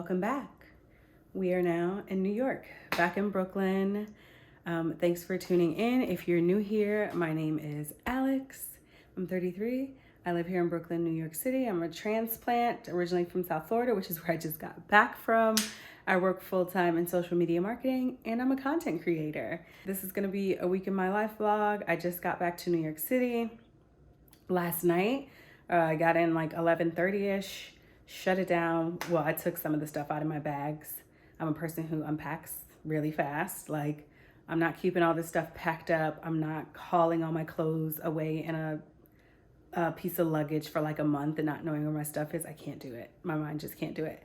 welcome back. We are now in New York, back in Brooklyn. Thanks for tuning in. If you're new here, my name is Alex. I'm 33. I live here in Brooklyn, New York City. I'm a transplant, originally from South Florida, which is where I just got back from. I work full-time in social media marketing, and I'm a content creator. This is gonna be a week in my life vlog. I just got back to New York City last night. I got in like 11:30ish, shut it down. Well, I took some of the stuff out of my bags. I'm a person who unpacks really fast. Like, I'm not keeping all this stuff packed up. I'm not hauling all my clothes away in a piece of luggage for like a month and not knowing where my stuff is. I can't do it. My mind just can't do it.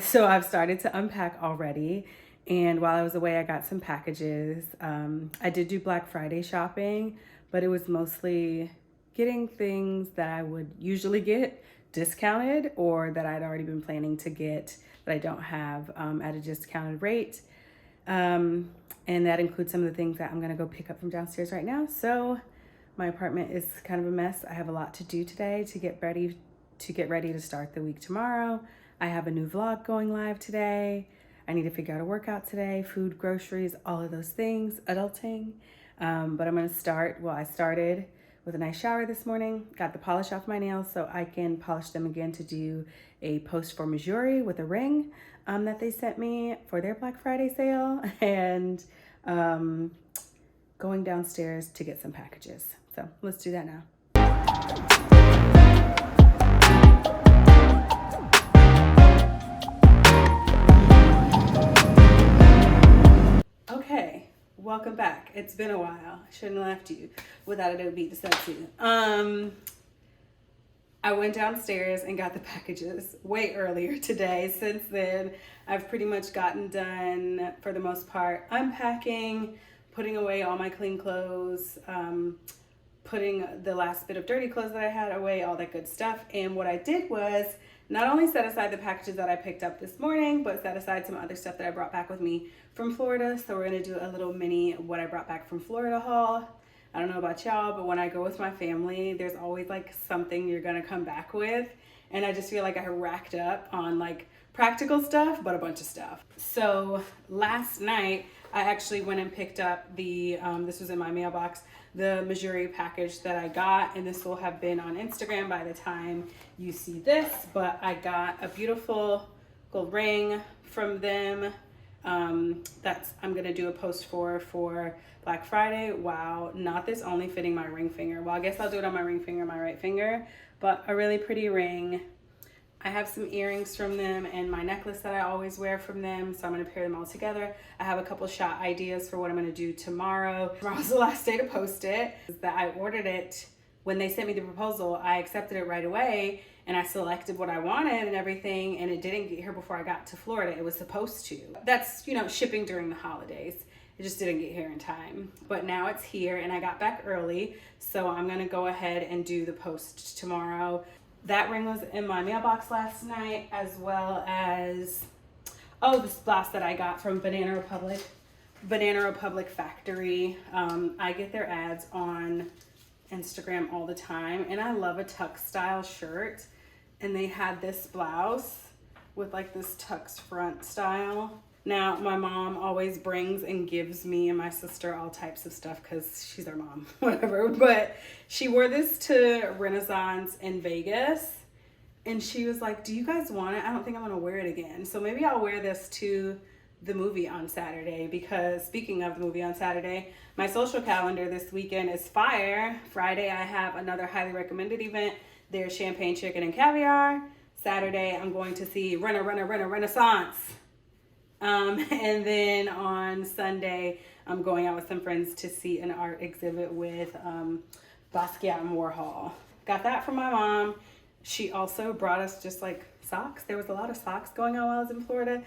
So I've started to unpack already. And while I was away, I got some packages. I did do Black Friday shopping, but it was mostly getting things that I would usually get discounted or that I'd already been planning to get that I don't have at a discounted rate. And that includes some of the things that I'm gonna go pick up from downstairs right now. So my apartment is kind of a mess. I have a lot to do today to get ready to start the week tomorrow. I have a new vlog going live today. I need to figure out a workout today, food, groceries, all of those things, adulting. But I'm gonna start, I started with a nice shower this morning, got the polish off my nails so I can polish them again to do a post for Missouri with a ring that they sent me for their Black Friday sale, and going downstairs to get some packages. So let's do that now. Okay, welcome back. It's been a while. I shouldn't have left you without Adobe beat to set you. I went downstairs and got the packages way earlier today. Since then, I've pretty much gotten done, for the most part, unpacking, putting away all my clean clothes, putting the last bit of dirty clothes that I had away, all that good stuff. And what I did was not only set aside the packages that I picked up this morning, but set aside some other stuff that I brought back with me from Florida. So we're gonna do a little mini what I brought back from Florida haul. I don't know about y'all, but when I go with my family, there's always like something you're gonna come back with. And I just feel like I racked up on like practical stuff, but a bunch of stuff. So last night, I actually went and picked up the, this was in my mailbox, the Missouri package that I got, and this will have been on Instagram by the time you see this, but I got a beautiful gold ring from them. I'm gonna do a post for Black Friday. Wow, not this only fitting my ring finger. Well, I guess I'll do it on my ring finger, my right finger, but a really pretty ring. I have some earrings from them and my necklace that I always wear from them, so I'm gonna pair them all together. I have a couple shot ideas for what I'm gonna do tomorrow. Tomorrow's the last day to post it. That I ordered it when they sent me the proposal. I accepted it right away and I selected what I wanted and everything, and it didn't get here before I got to Florida. It was supposed to. That's, shipping during the holidays. It just didn't get here in time. But now it's here and I got back early, so I'm gonna go ahead and do the post tomorrow. That ring was in my mailbox last night, as well as, the splash that I got from Banana Republic Factory. I get their ads on Instagram all the time, and I love a tux style shirt. And they had this blouse with like this tux front style. Now, my mom always brings and gives me and my sister all types of stuff because she's our mom, whatever. But she wore this to Renaissance in Vegas, and she was like, do you guys want it? I don't think I'm gonna wear it again. So maybe I'll wear this to the movie on Saturday, because speaking of the movie on Saturday, my social calendar this weekend is fire. Friday, I have another highly recommended event. There's champagne, chicken, and caviar. Saturday, I'm going to see Renaissance. And then on Sunday, I'm going out with some friends to see an art exhibit with Basquiat and Warhol. Got that from my mom. She also brought us just like socks. There was a lot of socks going on while I was in Florida.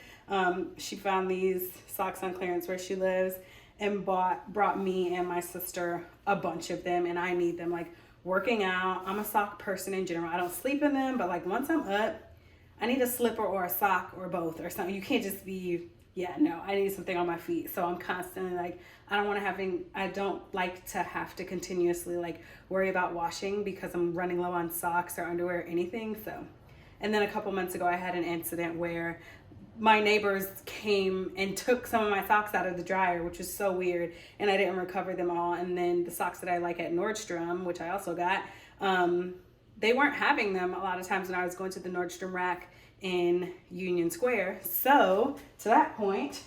She found these socks on clearance where she lives and brought me and my sister a bunch of them, and I need them like working out. I'm a sock person in general. I don't sleep in them, but like once I'm up, I need a slipper or a sock or both or something. You can't just be, I need something on my feet. So I'm constantly like, I don't like to have to continuously like worry about washing because I'm running low on socks or underwear or anything. So And then a couple months ago, I had an incident where my neighbors came and took some of my socks out of the dryer, which was so weird, and I didn't recover them all. And then the socks that I like at Nordstrom, which I also got, they weren't having them a lot of times when I was going to the Nordstrom rack in Union Square. So to that point,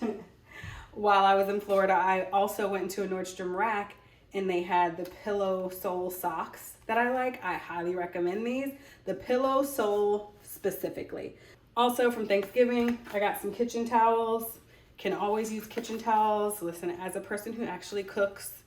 while I was in Florida, I also went into a Nordstrom rack and they had the pillow sole socks that I like. I highly recommend these, the pillow sole specifically. Also from Thanksgiving, I got some kitchen towels. Can always use kitchen towels. Listen, as a person who actually cooks,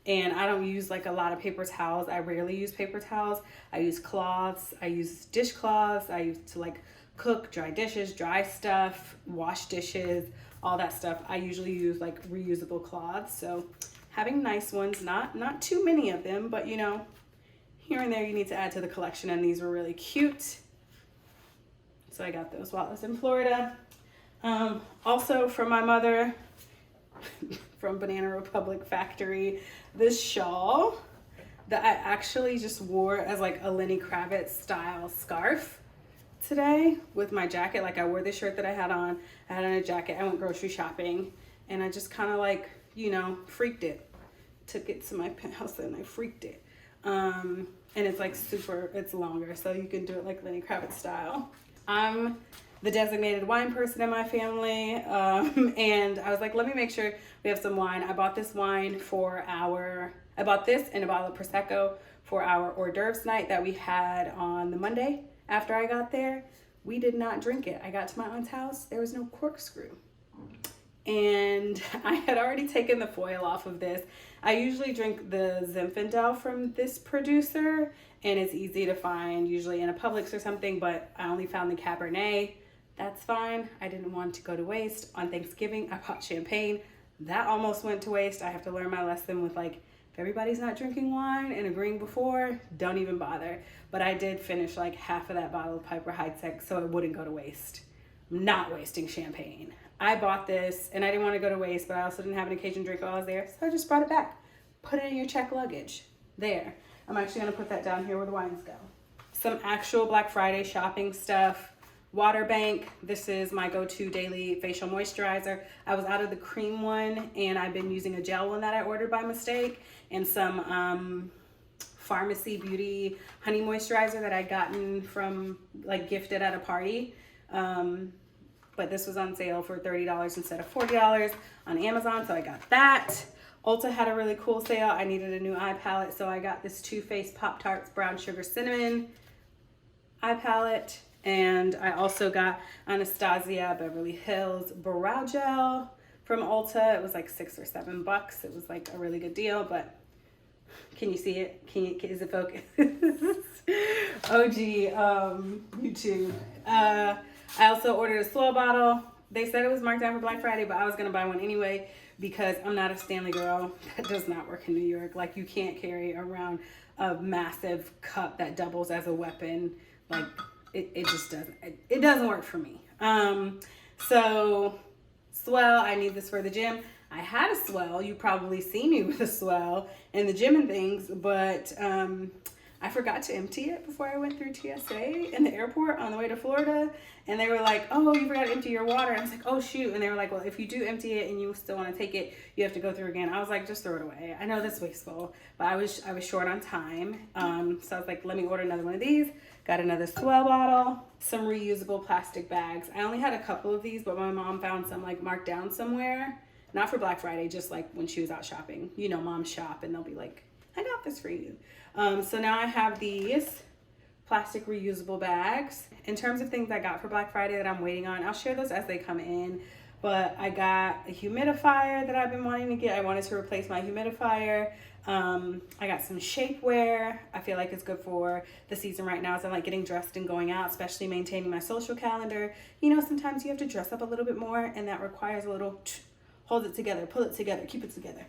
and I don't use like a lot of paper towels. I rarely use paper towels. I use cloths. I use dishcloths. I use to like cook, dry dishes, dry stuff, wash dishes, all that stuff. I usually use like reusable cloths. So having nice ones, not too many of them, but you know, here and there you need to add to the collection, and these were really cute. So I got those while I was in Florida. Also from my mother, from Banana Republic Factory, this shawl that I actually just wore as like a Lenny Kravitz style scarf today with my jacket. Like I wore this shirt that I had on a jacket. I went grocery shopping and I just kind of like, you know, freaked it. Took it to my penthouse and I freaked it. And it's like it's longer, so you can do it like Lenny Kravitz style. I'm the designated wine person in my family, and I was like, let me make sure we have some wine. I bought this wine I bought this and a bottle of Prosecco for our hors d'oeuvres night that we had on the Monday after I got there. We did not drink it. I got to my aunt's house, there was no corkscrew. And I had already taken the foil off of this. I usually drink the Zinfandel from this producer, and it's easy to find usually in a Publix or something, but I only found the Cabernet. That's fine. I didn't want to go to waste. On Thanksgiving, I bought champagne. That almost went to waste. I have to learn my lesson with like, if everybody's not drinking wine and agreeing before, don't even bother. But I did finish like half of that bottle of Piper Heidsieck so it wouldn't go to waste. I'm not wasting champagne. I bought this and I didn't want to go to waste, but I also didn't have an occasion drink while I was there, so I just brought it back. Put it in your check luggage. There. I'm actually going to put that down here where the wines go. Some actual Black Friday shopping stuff. Water bank. This is my go-to daily facial moisturizer. I was out of the cream one and I've been using a gel one that I ordered by mistake, and some Pharmacy Beauty honey moisturizer that I'd gotten from like gifted at a party. But this was on sale for $30 instead of $40 on Amazon, so I got that. Ulta had a really cool sale. I needed a new eye palette, so I got this Too Faced Pop Tarts Brown Sugar Cinnamon eye palette. And I also got Anastasia Beverly Hills Brow Gel from Ulta. It was like $6 or $7. It was like a really good deal, but can you see it? Is it focused? OG YouTube. I also ordered a Swell bottle. They said it was marked down for Black Friday, but I was gonna buy one anyway because I'm not a Stanley girl. That does not work in New York. Like, you can't carry around a massive cup that doubles as a weapon. Like, it just doesn't. It doesn't work for me. So Swell, I need this for the gym. I had a Swell. You probably see me with a Swell in the gym and things, but I forgot to empty it before I went through TSA in the airport on the way to Florida. And they were like, oh, you forgot to empty your water. And I was like, oh, shoot. And they were like, well, if you do empty it and you still want to take it, you have to go through again. I was like, just throw it away. I know that's wasteful, but I was short on time. So I was like, let me order another one of these. Got another Swell bottle, some reusable plastic bags. I only had a couple of these, but my mom found some like marked down somewhere. Not for Black Friday, just like when she was out shopping. You know, moms shop and they'll be like, I got this for you. So now I have these plastic reusable bags. In terms of things I got for Black Friday that I'm waiting on, I'll share those as they come in. But I got a humidifier that I've been wanting to get. I wanted to replace my humidifier. I got some shapewear. I feel like it's good for the season right now as I'm like getting dressed and going out, especially maintaining my social calendar. You know, sometimes you have to dress up a little bit more, and that requires a little hold it together, pull it together, keep it together.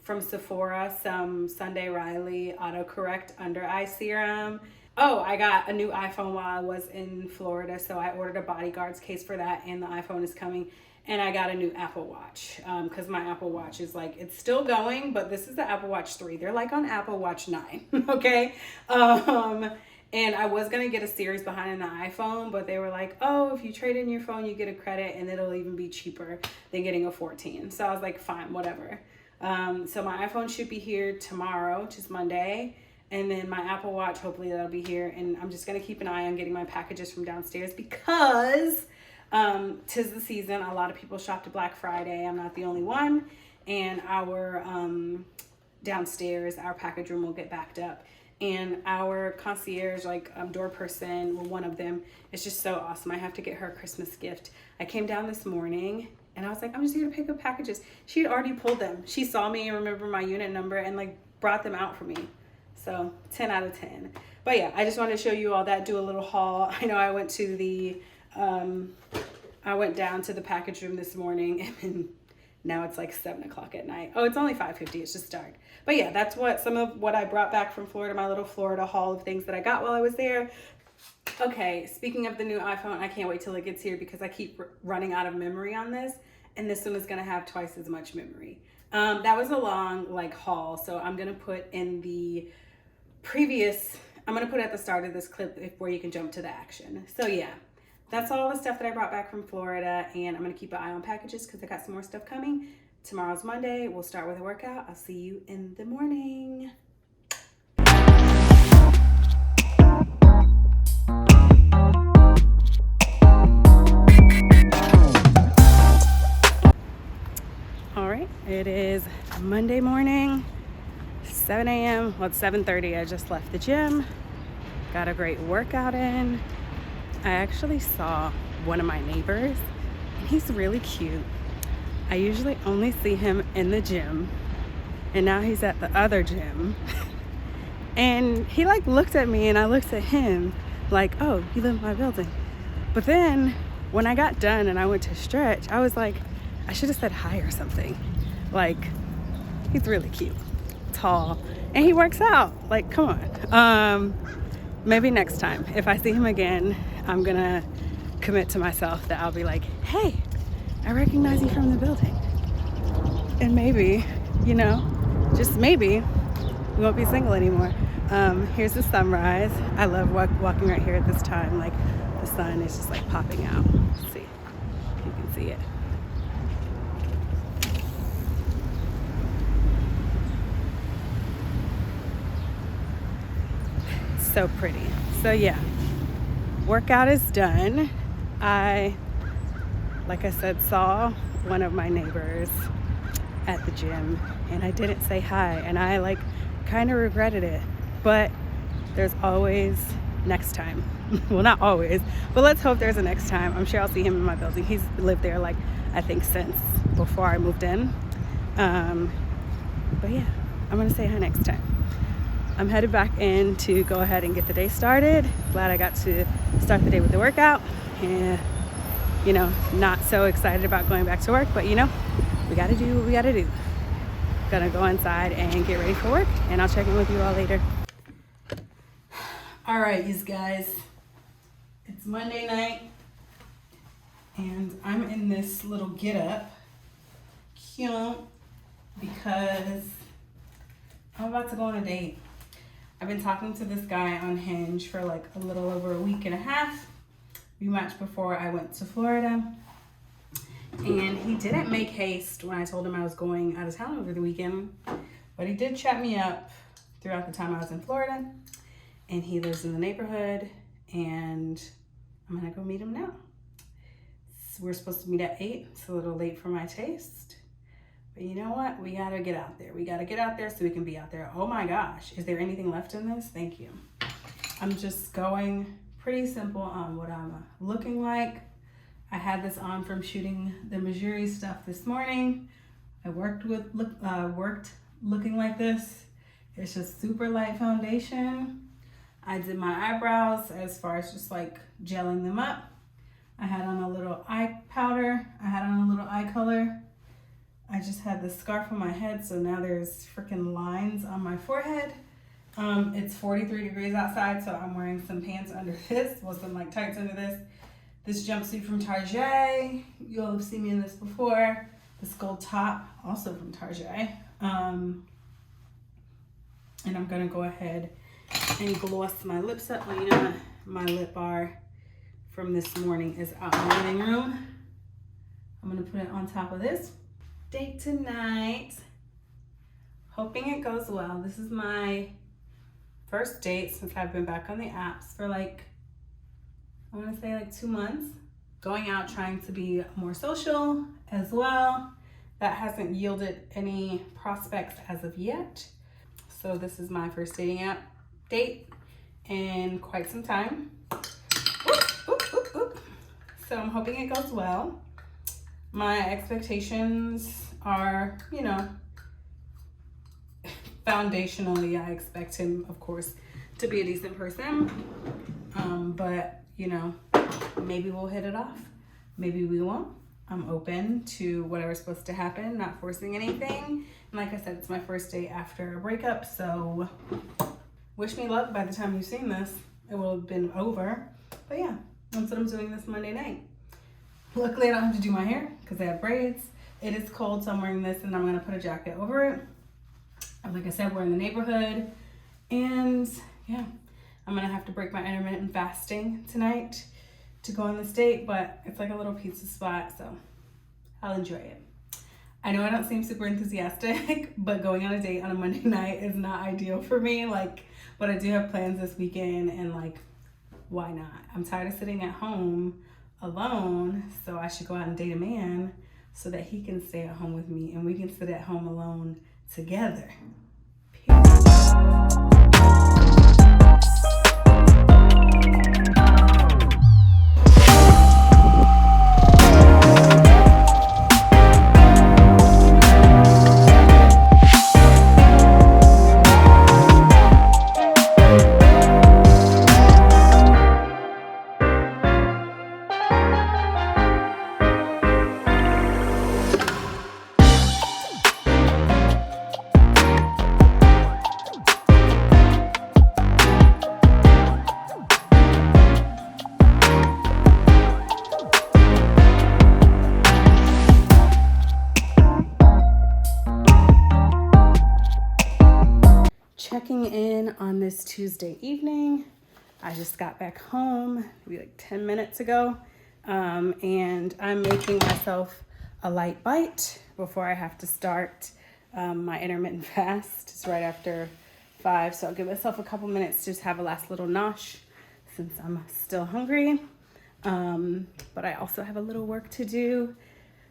From Sephora, some Sunday Riley autocorrect under eye serum. Oh, I got a new iPhone while I was in Florida, so I ordered a bodyguard's case for that, and the iPhone is coming. And I got a new Apple Watch because my Apple Watch is like, it's still going, but this is the Apple Watch 3. They're like on Apple Watch 9, okay? And I was going to get a series behind the iPhone, but they were like, oh, if you trade in your phone, you get a credit and it'll even be cheaper than getting a 14. So I was like, fine, whatever. So my iPhone should be here tomorrow, which is Monday. And then my Apple Watch, hopefully that'll be here. And I'm just going to keep an eye on getting my packages from downstairs because 'tis the season. A lot of people shop to Black Friday. I'm not the only one. And our downstairs, our package room will get backed up. And our concierge, like door person, well, one of them, is just so awesome. I have to get her a Christmas gift. I came down this morning and I was like, I'm just here to pick up packages. She had already pulled them. She saw me and remembered my unit number and like brought them out for me. So 10 out of 10. But yeah, I just wanted to show you all that, do a little haul. I know I went to the, I went down to the package room this morning and now it's like 7 o'clock at night. Oh, it's only 5:50, it's just dark. But yeah, that's what some of what I brought back from Florida, my little Florida haul of things that I got while I was there. Okay, speaking of the new iPhone, I can't wait till it gets here because I keep running out of memory on this. And this one is gonna have twice as much memory. That was a long like haul. So I'm gonna put in the previous, I'm gonna put at the start of this clip where you can jump to the action. So yeah, that's all the stuff that I brought back from Florida, and I'm gonna keep an eye on packages because I got some more stuff coming. Tomorrow's Monday, we'll start with a workout. I'll see you in the morning. All right, it is Monday morning, 7 a.m. Well, it's 7:30. I just left the gym, got a great workout in. I actually saw one of my neighbors, and he's really cute. I usually only see him in the gym, and now he's at the other gym. And he like looked at me and I looked at him like, oh, you live in my building. But then when I got done and I went to stretch, I was like, I should have said hi or something. Like, he's really cute, tall, and he works out. Like, come on. Maybe next time if I see him again, I'm gonna commit to myself that I'll be like, hey, I recognize you from the building. And maybe, you know, just maybe we won't be single anymore. Here's the sunrise. I love walking right here at this time. Like, the sun is just like popping out. Let's see if you can see it. So pretty. So yeah, workout is done. Like I said, saw one of my neighbors at the gym and I didn't say hi, and I like kind of regretted it, but there's always next time. Well, not always, but let's hope there's a next time. I'm sure I'll see him in my building. He's lived there like I think since before I moved in. But yeah, I'm gonna say hi next time. I'm headed back in to go ahead and get the day started. Glad I got to start the day with the workout. And you know, not so excited about going back to work, but you know, we gotta do what we gotta do. Gonna go inside and get ready for work, and I'll check in with you all later. All right, you guys, it's Monday night, and I'm in this little get up, cute, because I'm about to go on a date. I've been talking to this guy on Hinge for like a little over a week and a half. We matched before I went to Florida, and he didn't make haste when I told him I was going out of town over the weekend, but he did chat me up throughout the time I was in Florida, and he lives in the neighborhood, and I'm gonna go meet him now. So we're supposed to meet at 8. It's a little late for my taste, but you know what? We gotta get out there. We gotta get out there so we can be out there. Oh my gosh, is there anything left in this? Thank you. I'm just going pretty simple on what I'm looking like. I had this on from shooting the Missouri stuff this morning. I worked looking like this. It's just super light foundation. I did my eyebrows as far as just like gelling them up. I had on a little eye powder. I had on a little eye color. I just had the scarf on my head, so now there's freaking lines on my forehead. It's 43 degrees outside, so I'm wearing some pants under this, well, some like tights under this. This jumpsuit from Target, you'll have seen me in this before. This gold top, also from Target. And I'm gonna go ahead and gloss my lips up. Well, you know, my lip bar from this morning is out in the living room. I'm gonna put it on top of this. Date tonight. Hoping it goes well. This is my first date since I've been back on the apps for like, I wanna say like 2 months. Going out trying to be more social as well. That hasn't yielded any prospects as of yet. So this is my first dating app date in quite some time. Oop, oop, oop, oop. So I'm hoping it goes well. My expectations are, you know, foundationally, I expect him, of course, to be a decent person. But, you know, maybe we'll hit it off. Maybe we won't. I'm open to whatever's supposed to happen, not forcing anything. And like I said, it's my first date after a breakup, so wish me luck. By the time you've seen this, it will have been over. But yeah, that's what I'm doing this Monday night. Luckily, I don't have to do my hair because I have braids. It is cold, so I'm wearing this and I'm gonna put a jacket over it. And like I said, we're in the neighborhood. And yeah, I'm gonna have to break my intermittent fasting tonight to go on this date, but it's like a little pizza spot, so I'll enjoy it. I know I don't seem super enthusiastic, but going on a date on a Monday night is not ideal for me. Like, but I do have plans this weekend, and like, why not? I'm tired of sitting at home alone, so I should go out and date a man so that he can stay at home with me and we can sit at home alone together. Checking in on this Tuesday evening. I just got back home maybe like 10 minutes ago, and I'm making myself a light bite before I have to start my intermittent fast. It's right after 5, so I'll give myself a couple minutes to just have a last little nosh since I'm still hungry. But I also have a little work to do.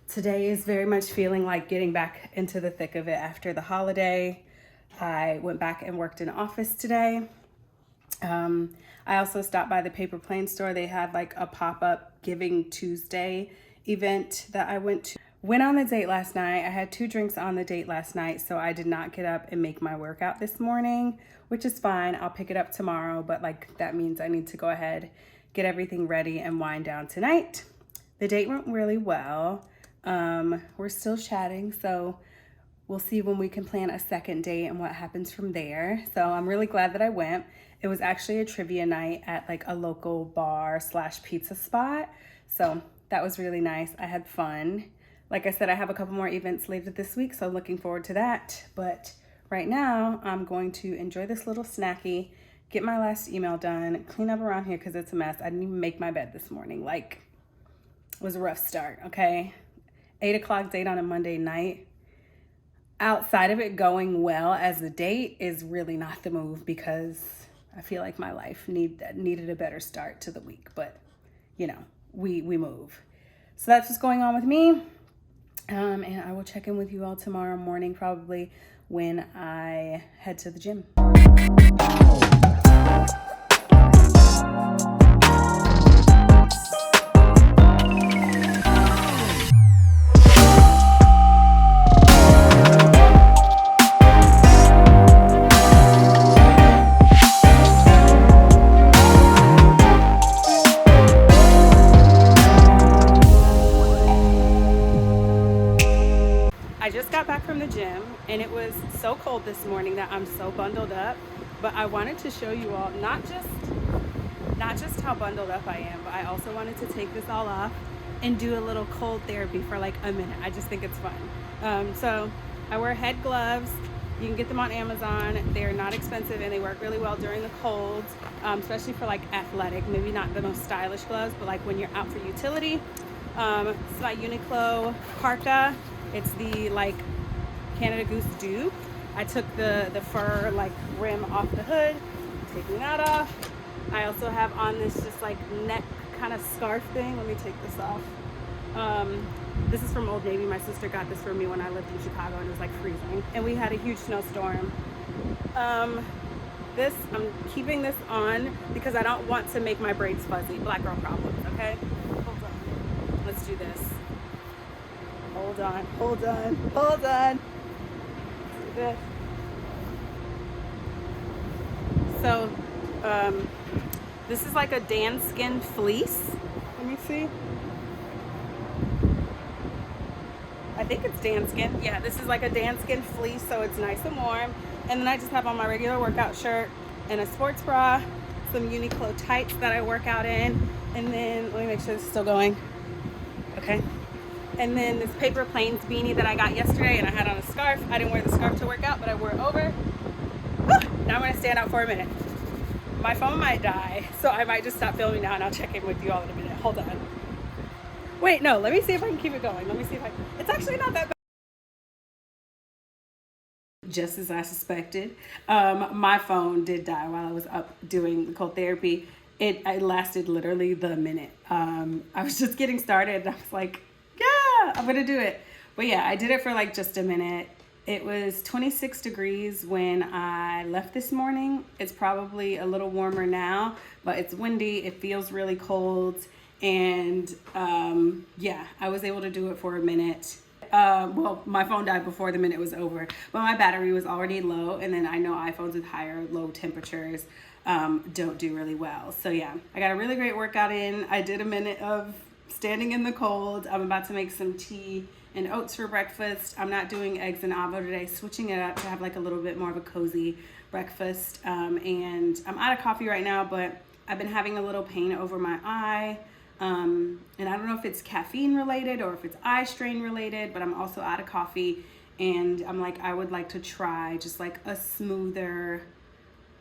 Today is very much feeling like getting back into the thick of it after the holiday. I went back and worked in office today. I also stopped by the paper plane store. They had like a pop-up Giving Tuesday event that I went to. Went on the date last night. I had 2 drinks on the date last night, so I did not get up and make my workout this morning, which is fine. I'll pick it up tomorrow, but like that means I need to go ahead, get everything ready and wind down tonight. The date went really well. We're still chatting, so we'll see when we can plan a second date and what happens from there. So I'm really glad that I went. It was actually a trivia night at like a local bar / pizza spot. So that was really nice. I had fun. Like I said, I have a couple more events later this week, so looking forward to that. But right now, I'm going to enjoy this little snacky, get my last email done, clean up around here because it's a mess. I didn't even make my bed this morning. Like, it was a rough start, okay? 8 o'clock date on a Monday night. Outside of it going well as a date is really not the move because I feel like my life needed a better start to the week. But, you know, we move. So that's what's going on with me. And I will check in with you all tomorrow morning, probably when I head to the gym. I just got back from the gym and it was so cold this morning that I'm so bundled up, but I wanted to show you all not just how bundled up I am, but I also wanted to take this all off and do a little cold therapy for like a minute. I just think it's fun. So I wear head gloves You can get them on Amazon. They're not expensive and they work really well during the cold, especially for like athletic, maybe not the most stylish gloves, but like when you're out for utility. It's my Uniqlo parka. It's the like Canada Goose dupe. I took the fur like rim off the hood, taking that off. I also have on this just like neck kind of scarf thing. Let me take this off. This is from Old Navy. My sister got this for me when I lived in Chicago and it was like freezing. And we had a huge snowstorm. I'm keeping this on because I don't want to make my braids fuzzy. Black girl problems, okay? Hold on. Let's do this. Hold on, hold on, hold on. Let's do this. So, this is like a Dan skin fleece. Let me see. I think it's Dan skin. Yeah, this is like a Dan skin fleece, so it's nice and warm. And then I just have on my regular workout shirt and a sports bra, some Uniqlo tights that I work out in, and then let me make sure this is still going. Okay. And then this Paper Planes beanie that I got yesterday, and I had on a scarf. I didn't wear the scarf to work out, but I wore it over. Now I'm gonna stand out for a minute. My phone might die, so I might just stop filming now and I'll check in with you all in a minute. Hold on. Wait, no, let me see if I can keep it going. Let me see if it's actually not that bad. Just as I suspected, my phone did die while I was up doing the cold therapy. It lasted literally the minute. I was just getting started and I was like, yeah, I'm gonna do it. But yeah, I did it for like just a minute. It was 26 degrees when I left this morning. It's probably a little warmer now, but it's windy. It feels really cold. And yeah, I was able to do it for a minute. Well, my phone died before the minute was over, but my battery was already low. And then I know iPhones with higher low temperatures don't do really well. So yeah, I got a really great workout in. I did a minute of standing in the cold. I'm about to make some tea and oats for breakfast. I'm not doing eggs and avocado today, switching it up to have like a little bit more of a cozy breakfast. And I'm out of coffee right now, but I've been having a little pain over my eye. And I don't know if it's caffeine related or if it's eye strain related, but I'm also out of coffee. And I'm like, I would like to try just like a smoother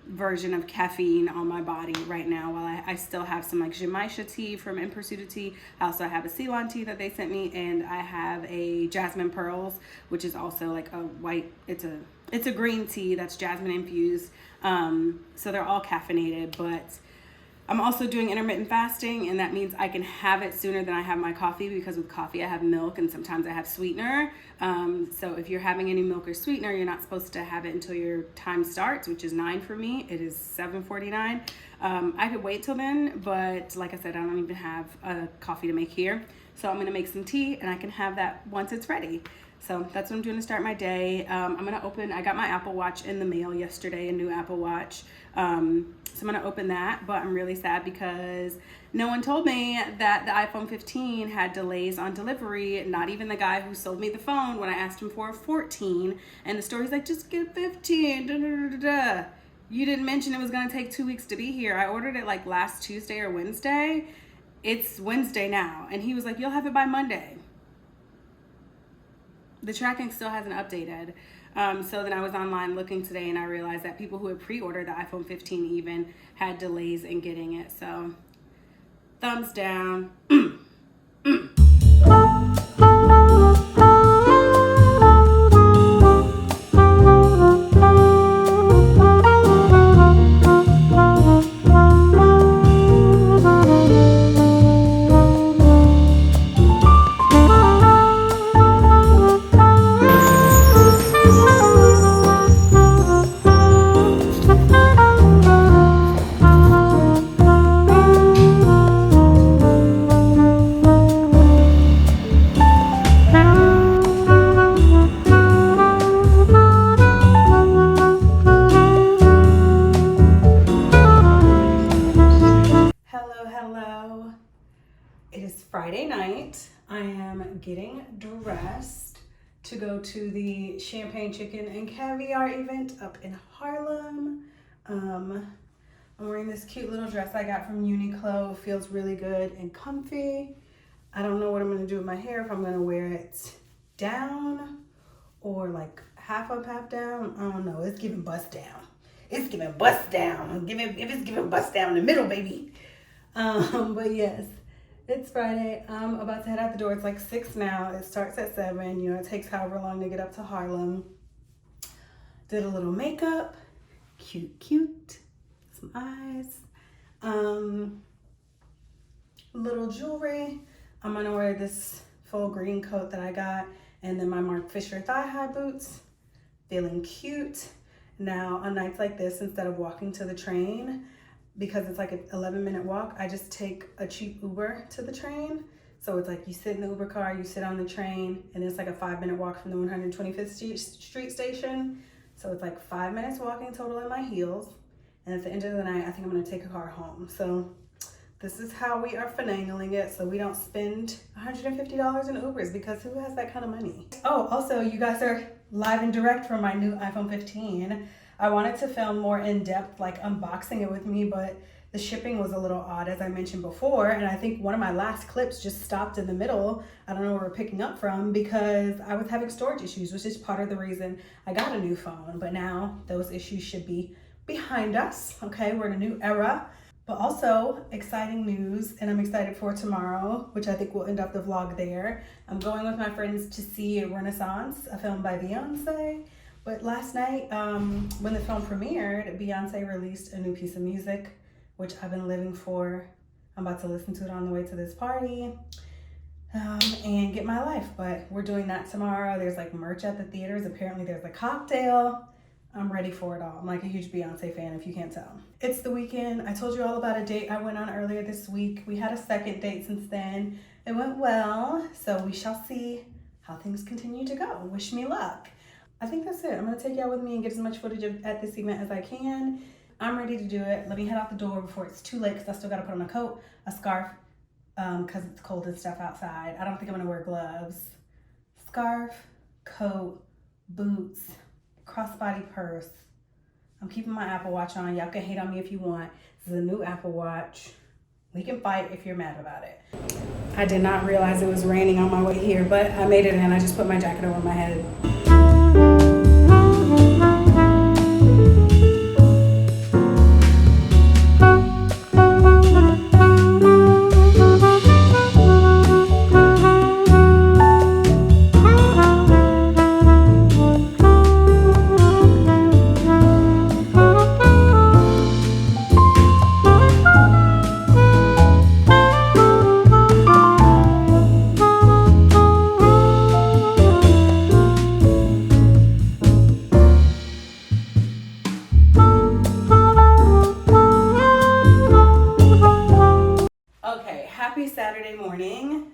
version of caffeine on my body right now while I still have some like Jamaica tea from In Pursuit of Tea. I also have a Ceylon tea that they sent me, and I have a Jasmine Pearls, which is also like a white, it's a green tea that's jasmine infused. So they're all caffeinated, but I'm also doing intermittent fasting, and that means I can have it sooner than I have my coffee, because with coffee I have milk and sometimes I have sweetener. So if you're having any milk or sweetener, you're not supposed to have it until your time starts, which is 9 for me. It is 7:49. I could wait till then, but like I said, I don't even have a coffee to make here. So I'm gonna make some tea and I can have that once it's ready. So that's what I'm doing to start my day. I got my Apple Watch in the mail yesterday, a new Apple Watch. So I'm gonna open that, but I'm really sad because no one told me that the iPhone 15 had delays on delivery. Not even the guy who sold me the phone when I asked him for a 14. And the story's like, just get 15, da, da, da, da. You didn't mention it was gonna take 2 weeks to be here. I ordered it like last Tuesday or Wednesday. It's Wednesday now. And he was like, you'll have it by Monday. The tracking still hasn't updated. So then I was online looking today and I realized that people who had pre-ordered the iPhone 15 even had delays in getting it. So thumbs down. Hello. It is Friday night. I am getting dressed to go to the Champagne Chicken and Caviar event up in Harlem. I'm wearing this cute little dress I got from Uniqlo. It feels really good and comfy. I don't know what I'm gonna do with my hair, if I'm gonna wear it down or like half up, half down. I don't know. It's giving bust down. It's giving bust down. If it's giving bust down in the middle, baby. But yes, it's Friday. I'm about to head out the door. It's like 6 now. It starts at 7. You know, it takes however long to get up to Harlem. Did a little makeup. Cute. Some eyes. Little jewelry. I'm gonna wear this full green coat that I got, and then my Mark Fisher thigh-high boots. Feeling cute. Now, on nights like this, instead of walking to the train, because it's like an 11-minute walk, I just take a cheap Uber to the train. So it's like you sit in the Uber car, you sit on the train, and it's like a 5-minute walk from the 125th Street station. So it's like 5 minutes walking total in my heels. And at the end of the night, I think I'm gonna take a car home. So this is how we are finagling it, so we don't spend $150 in Ubers, because who has that kind of money? Oh, also, you guys are live and direct from my new iPhone 15. I wanted to film more in-depth, like unboxing it with me, but the shipping was a little odd, as I mentioned before, and I think one of my last clips just stopped in the middle. I don't know where we're picking up from, because I was having storage issues, which is part of the reason I got a new phone, but now those issues should be behind us, okay? We're in a new era. But also, exciting news, and I'm excited for tomorrow, which I think will end up the vlog there. I'm going with my friends to see Renaissance, a film by Beyoncé. But last night, when the film premiered, Beyoncé released a new piece of music, which I've been living for. I'm about to listen to it on the way to this party and get my life. But we're doing that tomorrow. There's like merch at the theaters. Apparently there's a cocktail. I'm ready for it all. I'm like a huge Beyoncé fan, if you can't tell. It's the weekend. I told you all about a date I went on earlier this week. We had a second date since then. It went well, so we shall see how things continue to go. Wish me luck. I think that's it. I'm gonna take y'all with me and get as much footage at this event as I can. I'm ready to do it. Let me head out the door before it's too late, because I still gotta put on a coat, a scarf, because it's cold and stuff outside. I don't think I'm gonna wear gloves. Scarf, coat, boots, crossbody purse. I'm keeping my Apple Watch on. Y'all can hate on me if you want. This is a new Apple Watch. We can fight if you're mad about it. I did not realize it was raining on my way here, but I made it in. I just put my jacket over my head. Saturday morning.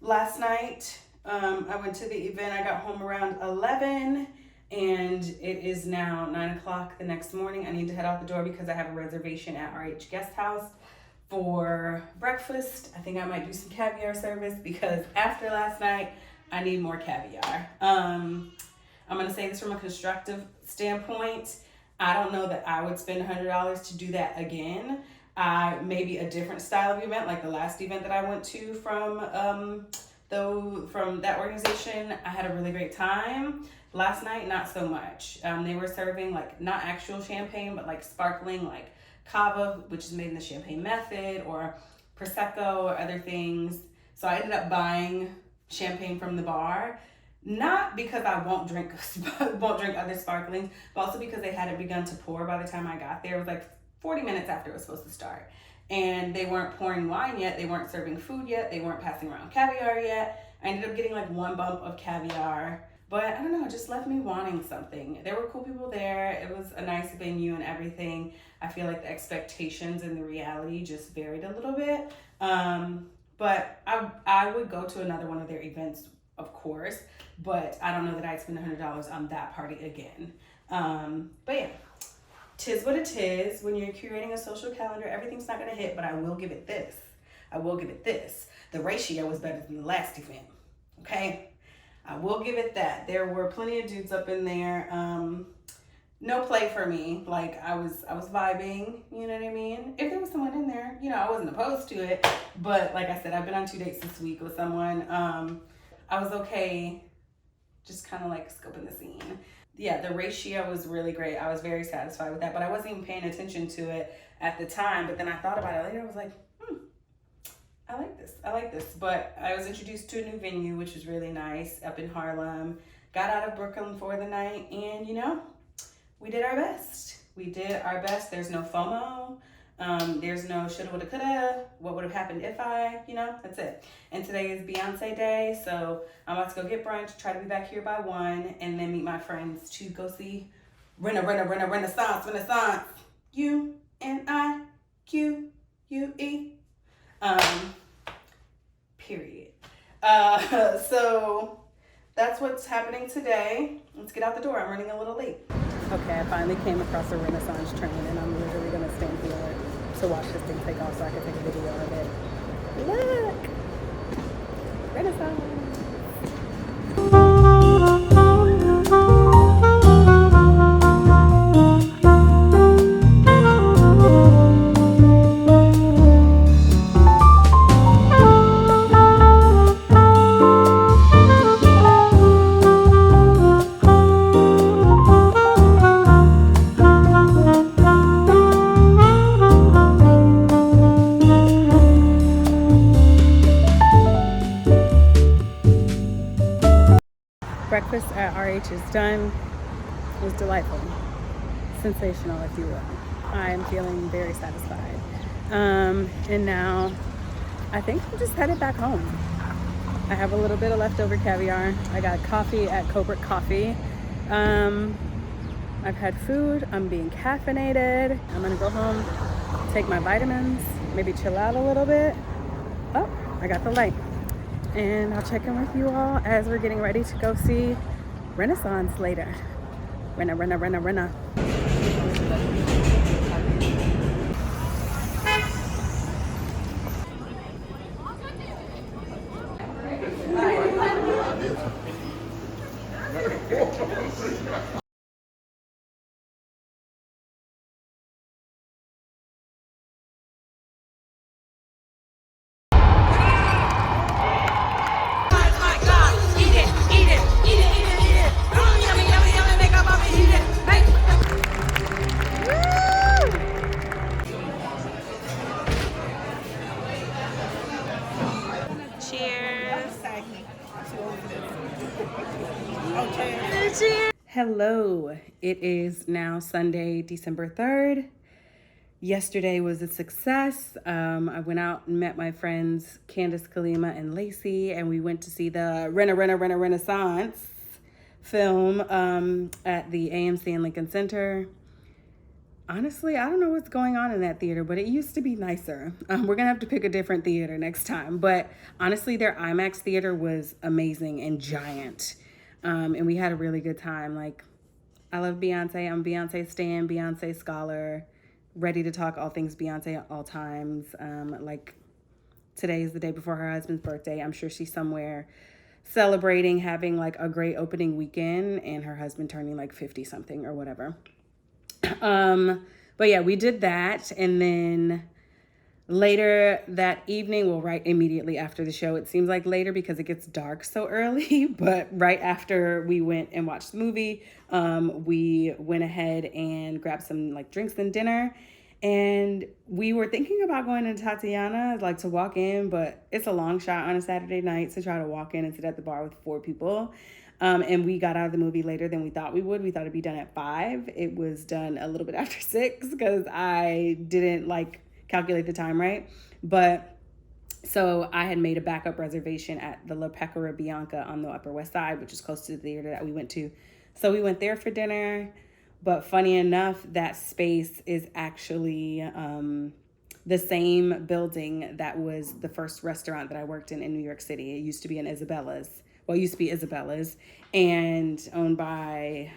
Last night, I went to the event. I got home around 11, and it is now 9 o'clock the next morning. I need to head out the door because I have a reservation at RH Guesthouse for breakfast. I think I might do some caviar service, because after last night, I need more caviar. I'm gonna say this from a constructive standpoint. I don't know that I would spend $100 to do that again. Maybe a different style of event, like the last event that I went to from that organization. I had a really great time. Last night, not so much. They were serving like not actual champagne, but like sparkling, like cava, which is made in the champagne method, or prosecco, or other things. So I ended up buying champagne from the bar, not because I won't drink other sparklings, but also because they hadn't begun to pour by the time I got there. It was like 40 minutes after it was supposed to start. And they weren't pouring wine yet. They weren't serving food yet. They weren't passing around caviar yet. I ended up getting like one bump of caviar. But I don't know, it just left me wanting something. There were cool people there. It was a nice venue and everything. I feel like the expectations and the reality just varied a little bit. But I would go to another one of their events, of course. But I don't know that I'd spend $100 on that party again. But yeah. Tis what it is. When you're curating a social calendar, everything's not gonna hit, but I will give it this. The ratio was better than the last event, okay? I will give it that. There were plenty of dudes up in there. No play for me. Like I was vibing, you know what I mean? If there was someone in there, you know, I wasn't opposed to it. But like I said, I've been on 2 dates this week with someone. I was okay, just kind of like scoping the scene. yeah, the ratio was really great. I was very satisfied with that, but I wasn't even paying attention to it at the time. But then I thought about it later. I was like, I like this. I like this. But I was introduced to a new venue, which was really nice, up in Harlem. Got out of Brooklyn for the night, and we did our best. We did our best. There's no FOMO. There's no shoulda, woulda, coulda. What would have happened if that's it. And today is Beyoncé day, so I'm about to go get brunch, try to be back here by 1, and then meet my friends to go see Renaissance. UNIQUE. Period. So that's what's happening today. Let's get out the door. I'm running a little late. Okay, I finally came across a Renaissance train, and I'm literally going to stand here to watch this thing take off so I can take a video of it. Look! Renaissance! Breakfast at RH is done. It was delightful. Sensational, if you will. I am feeling very satisfied. And now I think I'm just headed back home. I have a little bit of leftover caviar. I got coffee at Cobra Coffee. I've had food. I'm being caffeinated. I'm gonna go home, take my vitamins, maybe chill out a little bit. Oh, I got the light. And I'll check in with you all as we're getting ready to go see Renaissance later. Renna. Hello, it is now Sunday, December 3rd. Yesterday was a success. I went out and met my friends Candace, Kalima, and Lacey, and we went to see the Renaissance film at the AMC in Lincoln Center. Honestly, I don't know what's going on in that theater, but it used to be nicer. We're gonna have to pick a different theater next time. But honestly, their IMAX theater was amazing and giant. And we had a really good time. Like, I love Beyonce. I'm Beyonce stan, Beyonce scholar, ready to talk all things Beyonce at all times. Like, today is the day before her husband's birthday. I'm sure she's somewhere celebrating having like a great opening weekend and her husband turning like 50 something or whatever. But yeah, we did that. And then later that evening, well, right immediately after the show, it seems like later because it gets dark so early, but right after we went and watched the movie, we went ahead and grabbed some like drinks and dinner. And we were thinking about going to Tatiana, like to walk in, but it's a long shot on a Saturday night to try to walk in and sit at the bar with 4 people. And we got out of the movie later than we thought we would. We thought it'd be done at 5. It was done a little bit after 6 because I didn't like calculate the time right. But so I had made a backup reservation at the Pecora Bianca on the Upper West Side, which is close to the theater that we went to. So we went there for dinner. But funny enough, that space is actually the same building that was the first restaurant that I worked in New York City. It used to be Isabella's, and owned by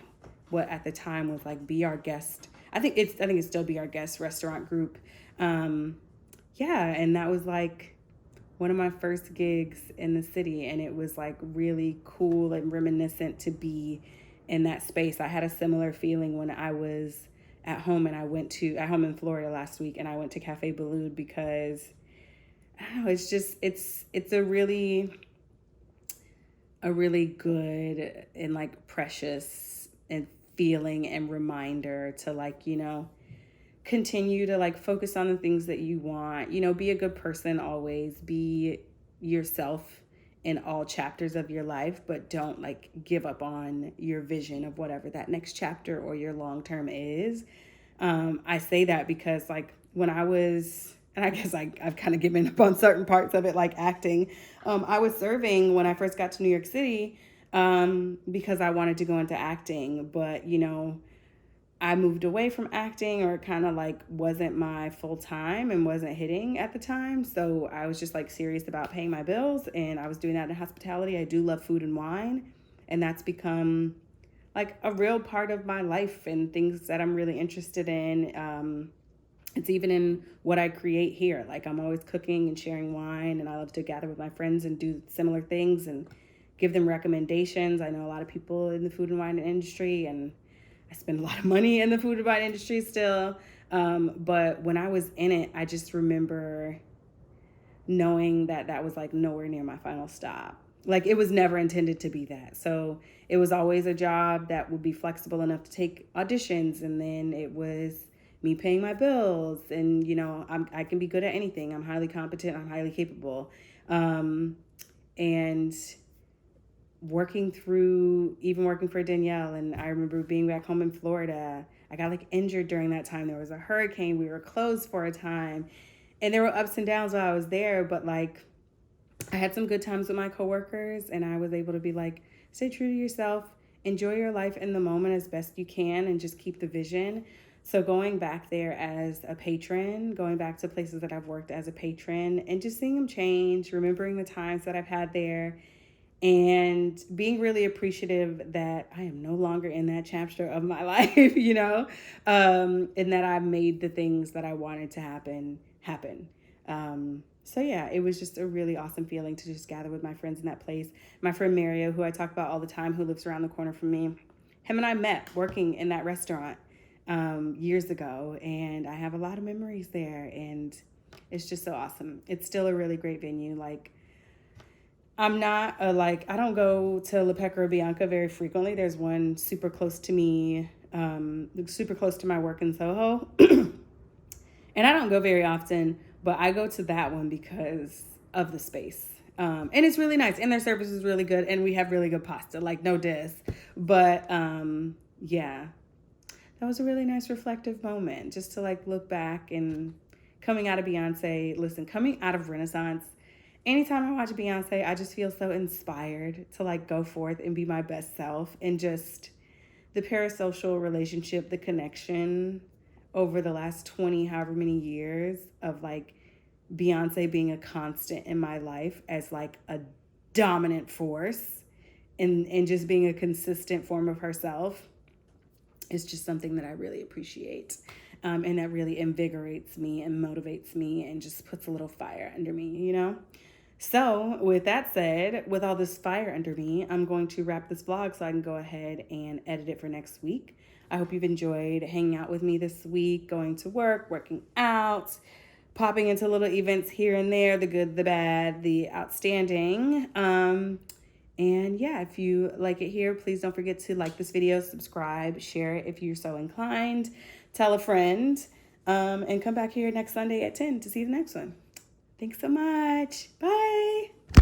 what at the time was like Be Our Guest. I think it's still Be Our Guest restaurant group. And that was like one of my first gigs in the city, and it was like really cool and reminiscent to be in that space. I had a similar feeling when I was at home and I went to at home in Florida last week, and I went to Cafe Boulud because I don't know, it's just it's a really good and like precious and feeling and reminder to like, you know, continue to like focus on the things that you want, you know, be a good person always, be yourself in all chapters of your life, but don't like give up on your vision of whatever that next chapter or your long term is. I say that because like when I was, and I guess I've kind of given up on certain parts of it, like acting. I was serving when I first got to New York City because I wanted to go into acting, but you know, I moved away from acting, or it kind of like wasn't my full time and wasn't hitting at the time. So I was just like serious about paying my bills, and I was doing that in hospitality. I do love food and wine, and that's become like a real part of my life and things that I'm really interested in. It's even in what I create here. Like I'm always cooking and sharing wine, and I love to gather with my friends and do similar things and give them recommendations. I know a lot of people in the food and wine industry, and I spend a lot of money in the food and wine industry still. But when I was in it, I just remember knowing that that was like nowhere near my final stop. Like it was never intended to be that. So it was always a job that would be flexible enough to take auditions. And then it was me paying my bills. And, you know, I can be good at anything. I'm highly competent. I'm highly capable. And working for Danielle, and I remember being back home in Florida. I got like injured during that time. There was a hurricane. We were closed for a time, and there were ups and downs while I was there, but like I had some good times with my coworkers, and I was able to be like, stay true to yourself, enjoy your life in the moment as best you can, and just keep the vision. So going back there as a patron, going back to places that I've worked as a patron, and just seeing them change, remembering the times that I've had there, and being really appreciative that I am no longer in that chapter of my life, you know, and that I made the things that I wanted to happen. So yeah, it was just a really awesome feeling to just gather with my friends in that place. My friend Mario, who I talk about all the time, who lives around the corner from me, him and I met working in that restaurant years ago, and I have a lot of memories there, and it's just so awesome. It's still a really great venue. Like, I'm not I don't go to La Pecora Bianca very frequently. There's one super close to me, super close to my work in Soho. And I don't go very often, but I go to that one because of the space. And it's really nice, and their service is really good, and we have really good pasta, like no diss. But yeah, that was a really nice reflective moment just to like look back and coming out of Beyoncé. Listen, coming out of Renaissance, anytime I watch Beyonce, I just feel so inspired to like go forth and be my best self, and just the parasocial relationship, the connection over the last 20, however many years of like Beyonce being a constant in my life as like a dominant force, and just being a consistent form of herself is just something that I really appreciate. And that really invigorates me and motivates me and just puts a little fire under me, you know? So with that said, with all this fire under me, I'm going to wrap this vlog so I can go ahead and edit it for next week. I hope you've enjoyed hanging out with me this week, going to work, working out, popping into little events here and there, the good, the bad, the outstanding. And yeah, if you like it here, please don't forget to like this video, subscribe, share it if you're so inclined, tell a friend, and come back here next Sunday at 10 to see the next one. Thanks so much. Bye.